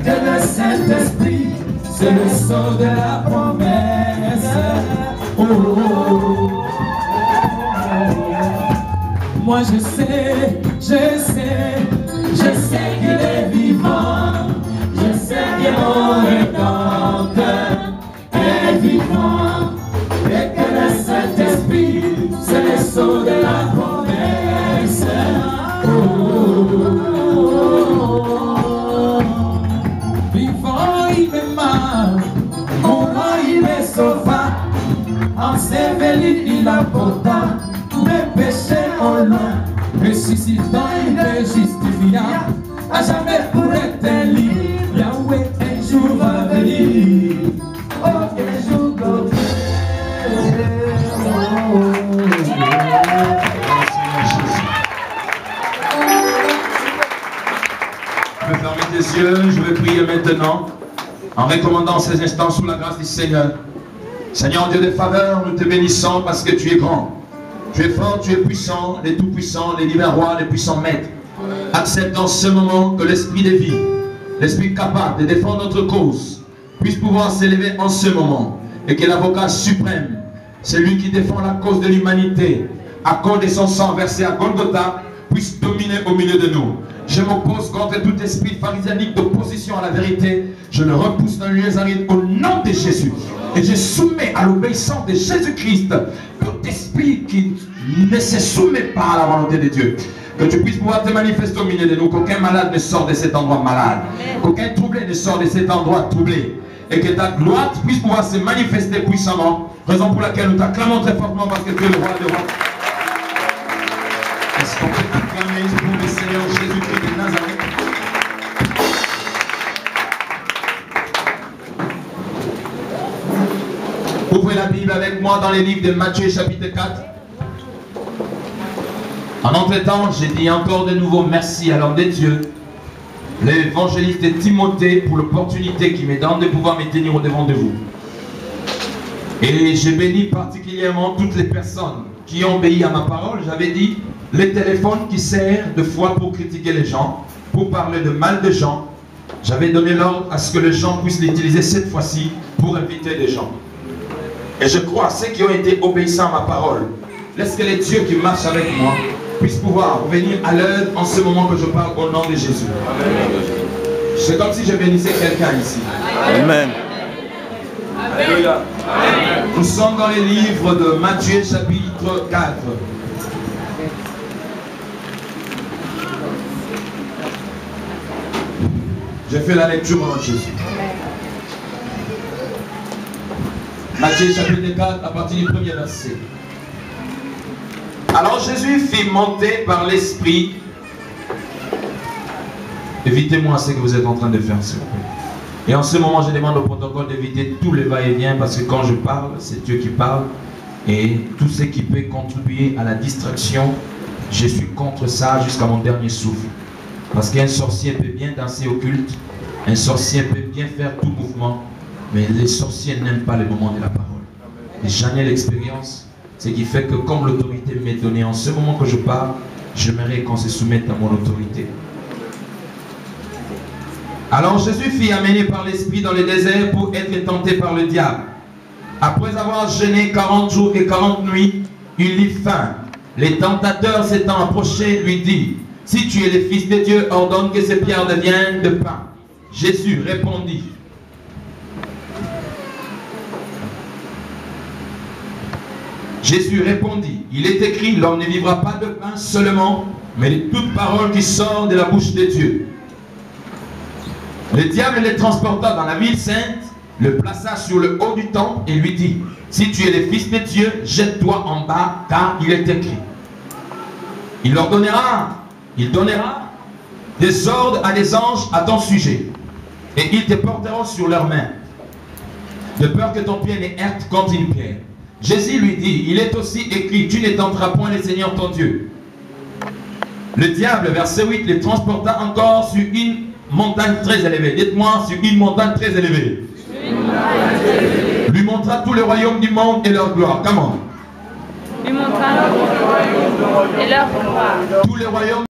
que le Saint-Esprit, c'est le sceau de la promesse. Oh, oh, oh. Moi je sais qu'il est vivant. Je sais que mon Rédempteur est vivant. Et que le Saint-Esprit, c'est le sceau de la promesse. Oh, oh, oh, oh. Vivant il est mort, mourant il est sauva. Enseveli il apporta mes péchés en loin. Ressuscitant il est justifiant. À jamais pour être libre. Yahweh un jour va venir. Oh, un jour va venir. Je vais fermer tes yeux, je vais prier maintenant en recommandant ces instants sous la grâce du Seigneur. Seigneur Dieu de faveur, nous te bénissons parce que tu es grand. Tu es fort, tu es puissant, les tout-puissants, les divins rois, les puissants maîtres. Accepte dans ce moment que l'esprit de vie, l'esprit capable de défendre notre cause, puisse pouvoir s'élever en ce moment. Et que l'avocat suprême, celui qui défend la cause de l'humanité, à cause de son sang versé à Golgotha, puisse dominer au milieu de nous. Je m'oppose contre tout esprit pharisianique d'opposition à la vérité. Je le repousse dans le lieu aride au nom de Jésus. Et je soumets à l'obéissance de Jésus-Christ tout esprit qui ne se soumet pas à la volonté de Dieu. Que tu puisses pouvoir te manifester au milieu de nous. Qu'aucun malade ne sorte de cet endroit malade. Qu'aucun troublé ne sorte de cet endroit troublé. Et que ta gloire puisse pouvoir se manifester puissamment. Raison pour laquelle nous t'acclamons très fortement parce que tu es le roi des rois. Est-ce qu'on peut t'acclamer pour le Seigneur Jésus-Christ de Nazareth? Ouvrez la Bible avec moi dans les livres de Matthieu chapitre 4. En entretemps, j'ai dit encore de nouveau merci à l'homme de Dieu, l'évangéliste de Timothée, pour l'opportunité qu'il me donne de pouvoir me tenir au devant de vous. Et j'ai béni particulièrement toutes les personnes qui ont obéi à ma parole. J'avais dit, les téléphones qui servent de fois pour critiquer les gens, pour parler de mal de gens, j'avais donné l'ordre à ce que les gens puissent l'utiliser cette fois-ci pour inviter des gens. Et je crois à ceux qui ont été obéissants à ma parole. Laisse que les dieux qui marchent avec moi puissent pouvoir venir à l'aide en ce moment que je parle au nom de Jésus. C'est comme si je bénissais quelqu'un ici. Amen. Alléluia. Nous sommes dans les livres de Matthieu chapitre 4. Je fais la lecture au nom de Jésus. Matthieu chapitre 4 à partir du premier verset. Alors Jésus fit monter par l'Esprit. Évitez-moi ce que vous êtes en train de faire, s'il vous plaît. Et en ce moment, je demande au protocole d'éviter tous les va-et-vient parce que quand je parle, c'est Dieu qui parle. Et tout ce qui peut contribuer à la distraction, je suis contre ça jusqu'à mon dernier souffle. Parce qu'un sorcier peut bien danser au culte, un sorcier peut bien faire tout mouvement, mais les sorciers n'aiment pas le moment de la parole. Et j'en ai l'expérience, ce qui fait que comme l'autorité m'est donnée en ce moment que je parle, j'aimerais qu'on se soumette à mon autorité. Alors Jésus fut amené par l'Esprit dans le désert pour être tenté par le diable. Après avoir jeûné 40 jours et 40 nuits, il eut faim. Les tentateurs s'étant approchés lui dit, « Si tu es le Fils de Dieu, ordonne que ces pierres deviennent de pain. » Jésus répondit, il est écrit, l'homme ne vivra pas de pain seulement, mais de toute parole qui sort de la bouche de Dieu. Le diable le transporta dans la ville sainte, le plaça sur le haut du temple et lui dit, si tu es le Fils de Dieu, jette-toi en bas, car il est écrit. Il donnera des ordres à des anges à ton sujet, et ils te porteront sur leurs mains, de peur que ton pied ne heurte contre une pierre. Jésus lui dit, il est aussi écrit, tu ne tenteras point le Seigneur ton Dieu. Le diable, verset 8, les transporta encore sur une montagne très élevée. Dites-moi, sur une montagne très élevée. Lui montra tous les royaumes du monde et leur gloire. Comment? Lui montra leur royaume et leur gloire. Tous les royaumes